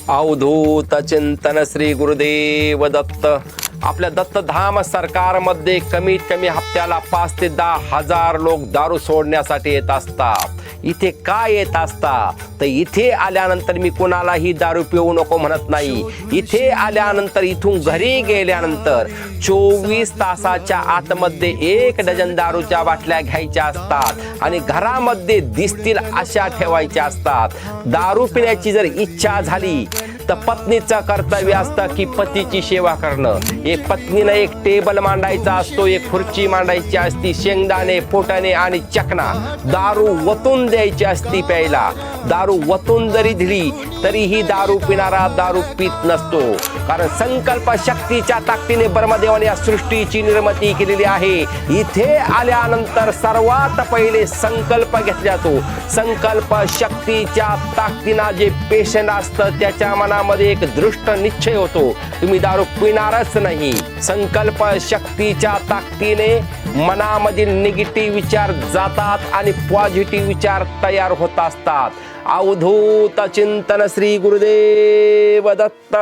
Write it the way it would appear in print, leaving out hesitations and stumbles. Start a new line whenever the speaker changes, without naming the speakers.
अवधूत चिंतन श्री गुरुदेव दत्त। आपल्या दत्तधाम सरकारमध्ये कमीत कमी हप्त्याला 5 ते 10 हजार लोक दारू सोडण्यासाठी येत असतात। इथे काय येत असतात तर इथे आल्यानंतर मी कोणालाही दारू पिऊ नको म्हणत नाही। इथे आल्यानंतर इथून घरी गेल्यानंतर 24 तासाच्या आतमध्ये 1 डझन दारूच्या बाटल्या घ्यायच्या असतात आणि घरामध्ये दिसतील अशा ठेवायच्या असतात। दारू पिण्याची जर इच्छा झाली तर पत्नीचं कर्तव्य असतं की पतीची सेवा करणं। एक पत्नीनं एक टेबल मांडायचा असतो, एक खुर्ची मांडायची असती, शेंगदाणे फुटाणे आणि चकना, दारू वतून द्यायची असती प्यायला। दारू वतून जरी दिली तरीही दारू पिणारा दारू पित नसतो, कारण संकल्प शक्तीच्या ताकदीने ब्रह्मदेवाने या सृष्टीची निर्मिती केलेली आहे। इथे आल्यानंतर सर्वात पहिले संकल्प घेतला जातो। संकल्प शक्तीच्या ताकदीने जे पेशंट असतं त्याच्या मनामध्ये एक दृष्ट निश्चय होतो, तुम्ही दारू पिणारच नाही। संकल्प शक्तीच्या ताकदीने मनामधील निगेटिव्ह विचार जातात आणि पॉझिटिव्ह विचार तयार होत असतात। अवधूत चिंतन श्री गुरुदेव दत्त।